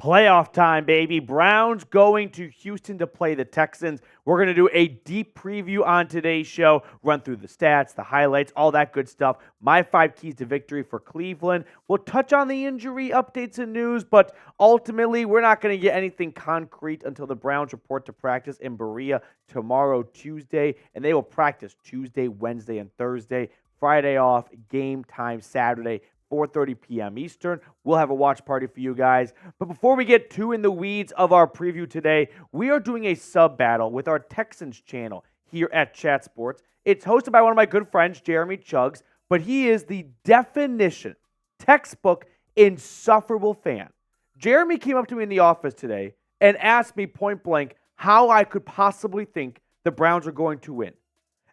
Playoff time, baby. Browns going to Houston to play the Texans. We're going to do a deep preview on today's show, run through the stats, the highlights, all that good stuff. My 5 keys to victory for Cleveland. We'll touch on the injury updates and news, but ultimately, we're not going to get anything concrete until the Browns report to practice in Berea tomorrow, Tuesday, and they will practice Tuesday, Wednesday, and Thursday. Friday off, game time Saturday. 4:30 p.m. Eastern. We'll have a watch party for you guys. But before we get too in the weeds of our preview today, we are doing a sub battle with our Texans channel here at Chat Sports. It's hosted by one of my good friends, Jeremy Chuggs, but he is the definition, textbook, insufferable fan. Jeremy came up to me in the office today and asked me point blank how I could possibly think the Browns are going to win.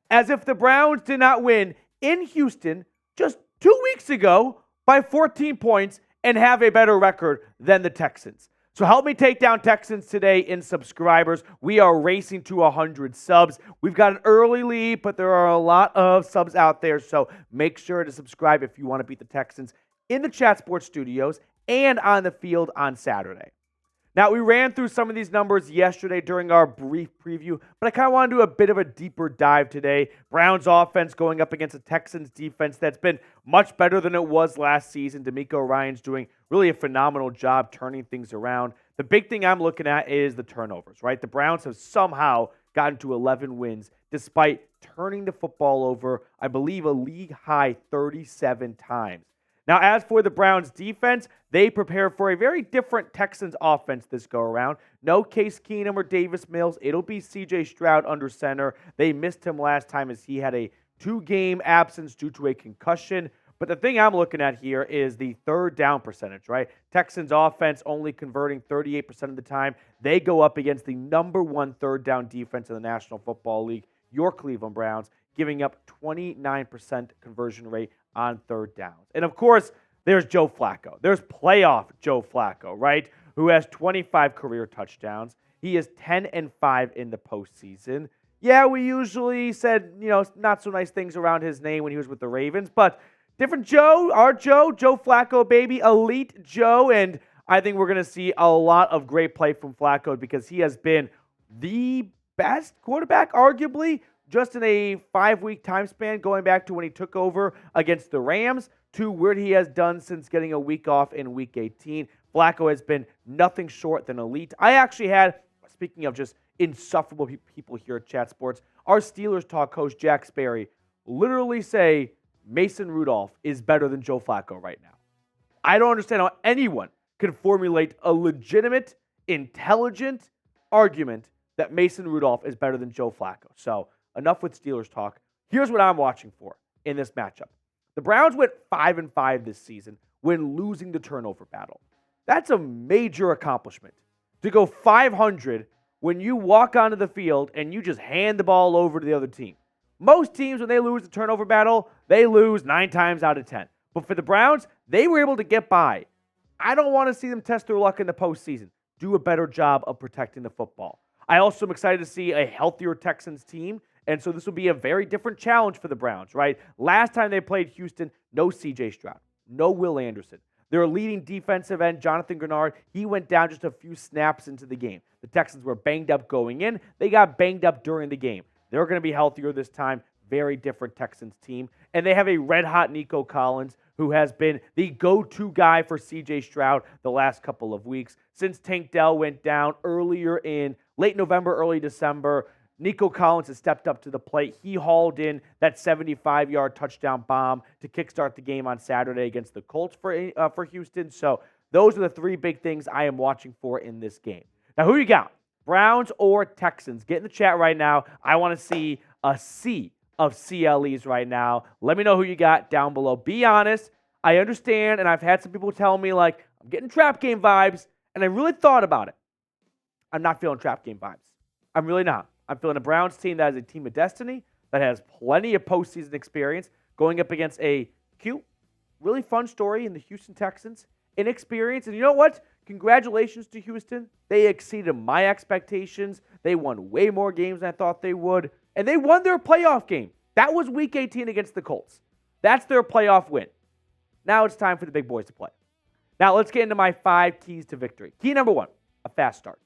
As if the Browns did not win in Houston just 2 weeks ago by 14 points and have a better record than the Texans. So help me take down Texans today in subscribers. We are racing to 100 subs. We've got an early lead, but there are a lot of subs out there, so make sure to subscribe if you want to beat the Texans in the Chat Sports studios and on the field on Saturday. Now, we ran through some of these numbers yesterday during our brief preview, but I kind of want to do a bit of a deeper dive today. Browns offense going up against a Texans defense that's been much better than it was last season. DeMeco Ryans doing really a phenomenal job turning things around. The big thing I'm looking at is the turnovers, right? The Browns have somehow gotten to 11 wins despite turning the football over, I believe, a league high 37 times. Now, as for the Browns defense, they prepare for a very different Texans offense this go-around. No Case Keenum or Davis Mills. It'll be CJ Stroud under center. They missed him last time as he had a 2-game absence due to a concussion. But the thing I'm looking at here is the third down percentage, right? Texans offense only converting 38% of the time. They go up against the number 1 third down defense in the National Football League, your Cleveland Browns, giving up 29% conversion rate on third downs. And of course, there's Joe Flacco. There's playoff Joe Flacco, right? Who has 25 career touchdowns. He is 10-5 in the postseason. Yeah, we usually said, not so nice things around his name when he was with the Ravens, but different Joe, our Joe Flacco, baby, elite Joe, and I think we're going to see a lot of great play from Flacco because he has been the best quarterback, arguably, just in a 5-week time span, going back to when he took over against the Rams to what he has done since getting a week off in Week 18. Flacco has been nothing short than elite. I actually had, speaking of just insufferable people here at Chat Sports, our Steelers talk host, Jack Sperry, literally say Mason Rudolph is better than Joe Flacco right now. I don't understand how anyone can formulate a legitimate, intelligent argument that Mason Rudolph is better than Joe Flacco. So, enough with Steelers talk. Here's what I'm watching for in this matchup. The Browns went 5-5 this season when losing the turnover battle. That's a major accomplishment. To go 500 when you walk onto the field and you just hand the ball over to the other team. Most teams, when they lose the turnover battle, they lose 9 times out of 10. But for the Browns, they were able to get by. I don't want to see them test their luck in the postseason. Do a better job of protecting the football. I also am excited to see a healthier Texans team. And so this will be a very different challenge for the Browns, right? Last time they played Houston, no CJ Stroud, no Will Anderson. Their leading defensive end, Jonathan Grenard, he went down just a few snaps into the game. The Texans were banged up going in. They got banged up during the game. They're going to be healthier this time. Very different Texans team. And they have a red-hot Nico Collins, who has been the go-to guy for CJ Stroud the last couple of weeks. Since Tank Dell went down earlier in late November, early December, Nico Collins has stepped up to the plate. He hauled in that 75-yard touchdown bomb to kickstart the game on Saturday against the Colts for Houston. So those are the 3 big things I am watching for in this game. Now, who you got? Browns or Texans? Get in the chat right now. I want to see a sea of CLEs right now. Let me know who you got down below. Be honest. I understand, and I've had some people tell me, like, I'm getting trap game vibes, and I really thought about it. I'm not feeling trap game vibes. I'm really not. I'm feeling a Browns team that is a team of destiny, that has plenty of postseason experience, going up against a cute, really fun story in the Houston Texans. Inexperience. And you know what? Congratulations to Houston. They exceeded my expectations. They won way more games than I thought they would. And they won their playoff game. That was Week 18 against the Colts. That's their playoff win. Now it's time for the big boys to play. Now, let's get into my 5 keys to victory. Key number 1, a fast start.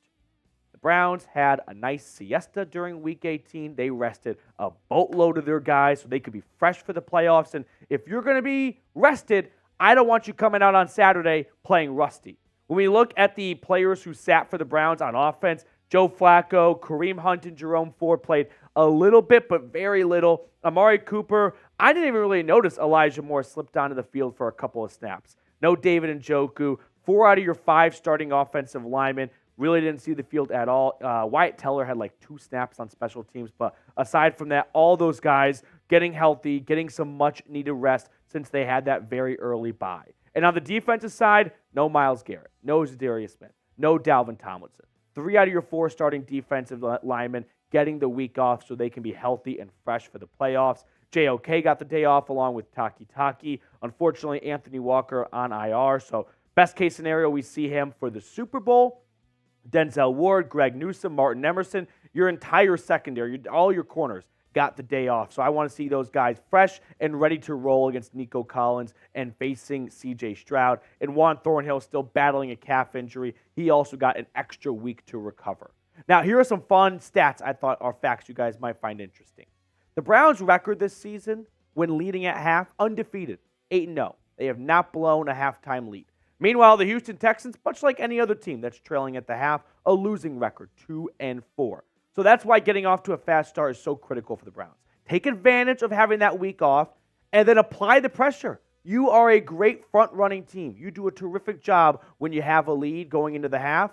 The Browns had a nice siesta during Week 18. They rested a boatload of their guys so they could be fresh for the playoffs. And if you're going to be rested, I don't want you coming out on Saturday playing rusty. When we look at the players who sat for the Browns on offense, Joe Flacco, Kareem Hunt, and Jerome Ford played a little bit, but very little. Amari Cooper, I didn't even really notice Elijah Moore slipped onto the field for a couple of snaps. No David Njoku. 4 out of your 5 starting offensive linemen really didn't see the field at all. Wyatt Teller had like 2 snaps on special teams, but aside from that, all those guys getting healthy, getting some much-needed rest since they had that very early bye. And on the defensive side, no Myles Garrett, no Za'Darius Smith, no Dalvin Tomlinson. 3 out of your 4 starting defensive linemen getting the week off so they can be healthy and fresh for the playoffs. JOK got the day off along with Taki. Unfortunately, Anthony Walker on IR, so best case scenario, we see him for the Super Bowl. Denzel Ward, Greg Newsome, Martin Emerson, your entire secondary, all your corners got the day off. So I want to see those guys fresh and ready to roll against Nico Collins and facing CJ Stroud. And Juan Thornhill still battling a calf injury. He also got an extra week to recover. Now, here are some fun stats I thought are facts you guys might find interesting. The Browns' record this season, when leading at half, undefeated, 8-0. They have not blown a halftime lead. Meanwhile, the Houston Texans, much like any other team that's trailing at the half, a losing record, 2-4. So that's why getting off to a fast start is so critical for the Browns. Take advantage of having that week off and then apply the pressure. You are a great front-running team. You do a terrific job when you have a lead going into the half.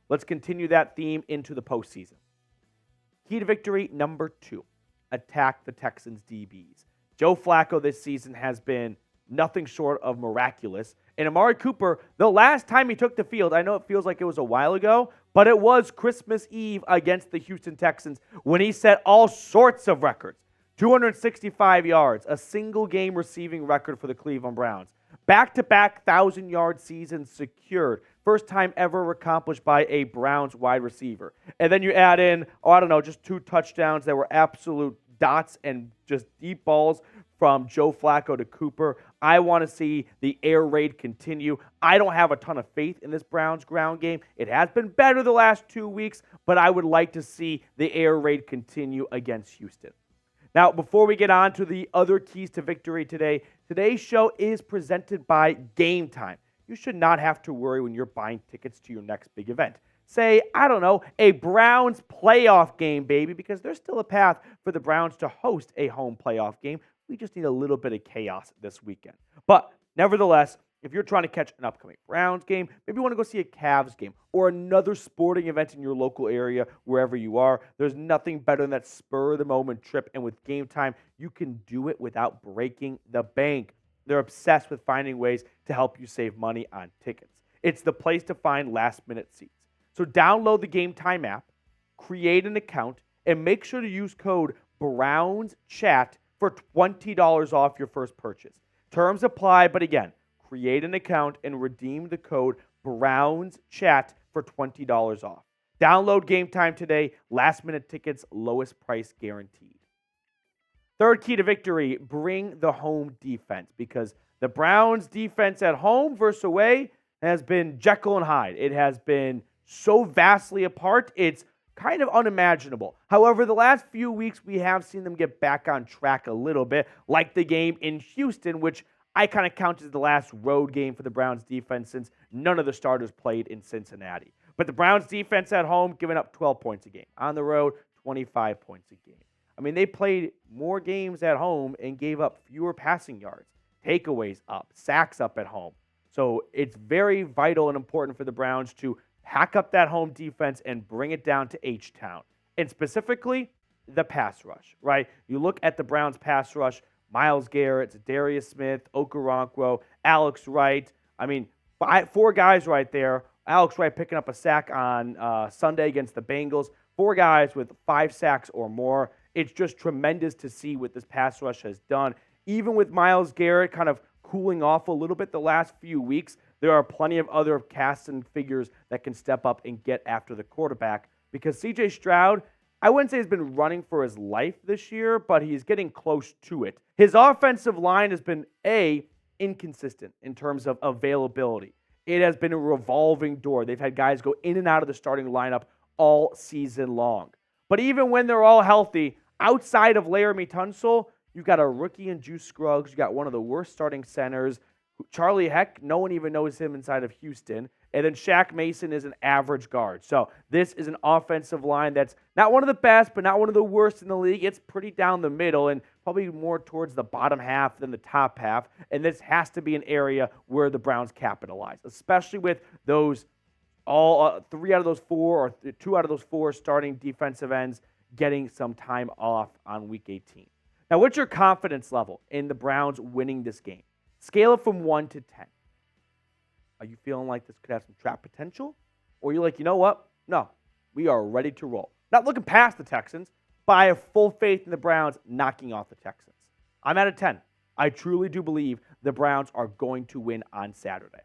Let's continue that theme into the postseason. Key to victory number 2, attack the Texans DBs. Joe Flacco this season has been nothing short of miraculous. And Amari Cooper, the last time he took the field, I know it feels like it was a while ago, but it was Christmas Eve against the Houston Texans when he set all sorts of records. 265 yards, a single-game receiving record for the Cleveland Browns. Back-to-back 1,000-yard seasons secured. First time ever accomplished by a Browns wide receiver. And then you add in, just 2 touchdowns that were absolute dots and just deep balls from Joe Flacco to Cooper. I want to see the air raid continue. I don't have a ton of faith in this Browns ground game. It has been better the last 2 weeks, but I would like to see the air raid continue against Houston. Now, before we get on to the other keys to victory today, today's show is presented by Game Time. You should not have to worry when you're buying tickets to your next big event. Say, a Browns playoff game, baby, because there's still a path for the Browns to host a home playoff game. We just need a little bit of chaos this weekend. But nevertheless, if you're trying to catch an upcoming Browns game, maybe you want to go see a Cavs game or another sporting event in your local area, wherever you are, there's nothing better than that spur-of-the-moment trip. And with Game Time, you can do it without breaking the bank. They're obsessed with finding ways to help you save money on tickets. It's the place to find last-minute seats. So download the Game Time app, create an account, and make sure to use code BROWNSCHAT for $20 off your first purchase. Terms apply, but again, create an account and redeem the code BROWNSCHAT for $20 off. Download Game Time today. Last-minute tickets, lowest price guaranteed. Third key to victory, bring the home defense, because the Browns defense at home versus away has been Jekyll and Hyde. It has been so vastly apart, it's kind of unimaginable. However, the last few weeks, we have seen them get back on track a little bit, like the game in Houston, which I kind of count as the last road game for the Browns defense since none of the starters played in Cincinnati. But the Browns defense at home giving up 12 points a game. On the road, 25 points a game. I mean, they played more games at home and gave up fewer passing yards, takeaways up, sacks up at home. So it's very vital and important for the Browns to hack up that home defense and bring it down to H-Town. And specifically, the pass rush, right? You look at the Browns pass rush, Myles Garrett, Za'Darius Smith, Owusu-Koramoah, Alex Wright. I mean, 4 guys right there. Alex Wright picking up a sack on Sunday against the Bengals. 4 guys with 5 sacks or more. It's just tremendous to see what this pass rush has done. Even with Myles Garrett kind of cooling off a little bit the last few weeks, there are plenty of other casts and figures that can step up and get after the quarterback. Because CJ Stroud, I wouldn't say he's been running for his life this year, but he's getting close to it. His offensive line has been, inconsistent in terms of availability. it has been a revolving door. They've had guys go in and out of the starting lineup all season long. But even when they're all healthy, outside of Laramie Tunsil, you've got a rookie in Juice Scruggs. You got one of the worst starting centers. Charlie Heck, no one even knows him inside of Houston. And then Shaq Mason is an average guard. So this is an offensive line that's not one of the best, but not one of the worst in the league. It's pretty down the middle and probably more towards the bottom half than the top half. And this has to be an area where the Browns capitalize, especially with those all 3 out of those 4 or 2 out of those 4 starting defensive ends getting some time off on Week 18. Now, what's your confidence level in the Browns winning this game? Scale it from 1 to 10. Are you feeling like this could have some trap potential? Or are you like, you know what? No, we are ready to roll. Not looking past the Texans, but I have full faith in the Browns knocking off the Texans. I'm at a 10. I truly do believe the Browns are going to win on Saturday.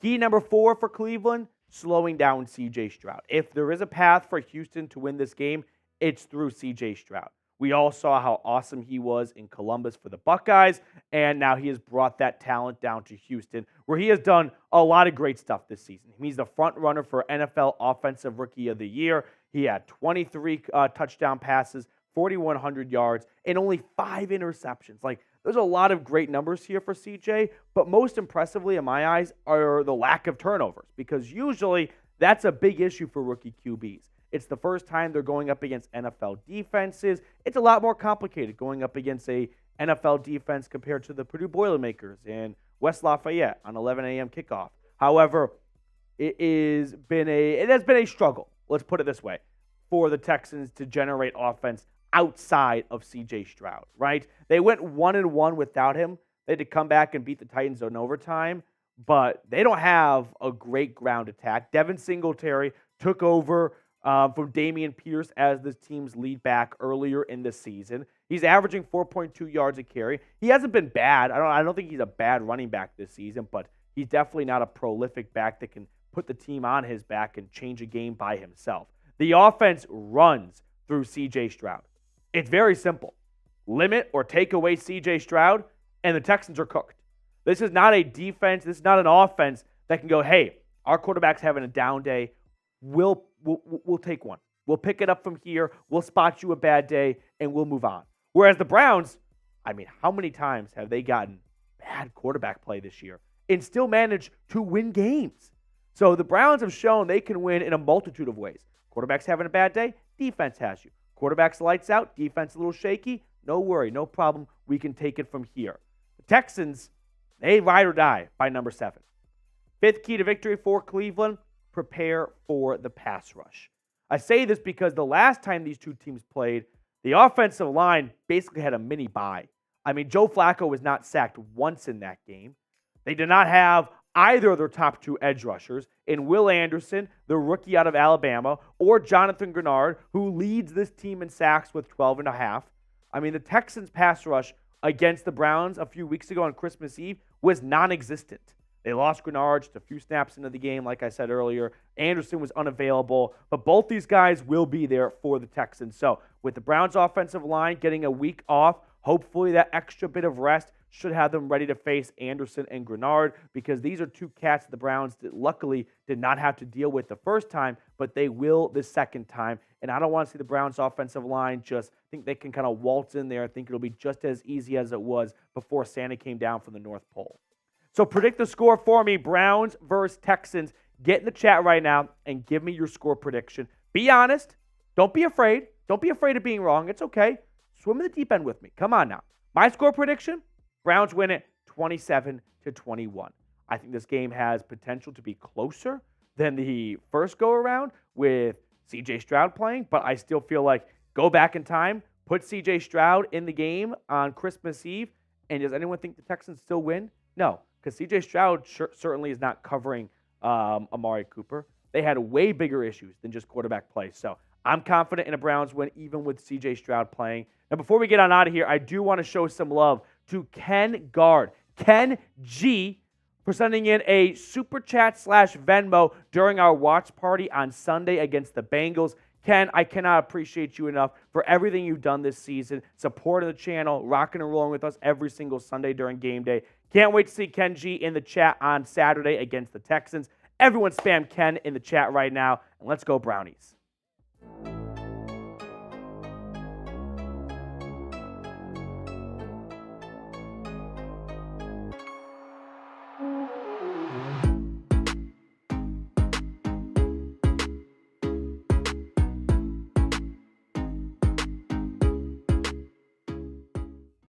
Key number 4 for Cleveland, slowing down CJ Stroud. If there is a path for Houston to win this game, it's through CJ Stroud. We all saw how awesome he was in Columbus for the Buckeyes, and now he has brought that talent down to Houston, where he has done a lot of great stuff this season. He's the front runner for NFL Offensive Rookie of the Year. He had 23 touchdown passes, 4,100 yards, and only 5 interceptions. Like, there's a lot of great numbers here for CJ, but most impressively in my eyes are the lack of turnovers, because usually that's a big issue for rookie QBs. It's the first time they're going up against NFL defenses. It's a lot more complicated going up against a NFL defense compared to the Purdue Boilermakers in West Lafayette on 11 a.m. kickoff. However, it has been a struggle, let's put it this way, for the Texans to generate offense outside of CJ Stroud, right? They went 1-1 without him. They had to come back and beat the Titans in overtime, but they don't have a great ground attack. Devin Singletary took over from Dameon Pierce as this team's lead back earlier in the season. He's averaging 4.2 yards a carry. He hasn't been bad. I don't think he's a bad running back this season, but he's definitely not a prolific back that can put the team on his back and change a game by himself. The offense runs through CJ Stroud. It's very simple. Limit or take away CJ Stroud, and the Texans are cooked. This is not a defense. This is not an offense that can go, hey, our quarterback's having a down day. We'll take one. We'll pick it up from here. We'll spot you a bad day, and we'll move on. Whereas the Browns, I mean, how many times have they gotten bad quarterback play this year and still managed to win games? So the Browns have shown they can win in a multitude of ways. Quarterback's having a bad day, defense has you. Quarterback's lights out, defense a little shaky, no worry, no problem. We can take it from here. The Texans, they ride or die by number 7. 5th key to victory for Cleveland, prepare for the pass rush. I say this because the last time these two teams played, the offensive line basically had a mini bye. I mean, Joe Flacco was not sacked once in that game. They did not have either of their top 2 edge rushers in Will Anderson, the rookie out of Alabama, or Jonathan Grenard, who leads this team in sacks with 12.5. I mean, the Texans' pass rush against the Browns a few weeks ago on Christmas Eve was non-existent. They lost Grenard just a few snaps into the game, like I said earlier. Anderson was unavailable, but both these guys will be there for the Texans. So with the Browns' offensive line getting a week off, hopefully that extra bit of rest should have them ready to face Anderson and Grenard, because these are 2 cats the Browns that luckily did not have to deal with the first time, but they will the second time. And I don't want to see the Browns' offensive line just think they can kind of waltz in there. I think it'll be just as easy as it was before Santa came down from the North Pole. So predict the score for me, Browns versus Texans. Get in the chat right now and give me your score prediction. Be honest. Don't be afraid. Don't be afraid of being wrong. It's okay. Swim in the deep end with me. Come on now. My score prediction, Browns win it 27-21. I think this game has potential to be closer than the first go-around with CJ Stroud playing, but I still feel like go back in time, put CJ Stroud in the game on Christmas Eve, and does anyone think the Texans still win? No. Because CJ Stroud certainly is not covering Amari Cooper. They had way bigger issues than just quarterback play. So I'm confident in a Browns win, even with CJ Stroud playing. Now, before we get on out of here, I do want to show some love to Ken G, for sending in a super chat / Venmo during our watch party on Sunday against the Bengals. Ken, I cannot appreciate you enough for everything you've done this season, supporting the channel, rocking and rolling with us every single Sunday during game day. Can't wait to see Ken G in the chat on Saturday against the Texans. Everyone spam Ken in the chat right now, and let's go Brownies.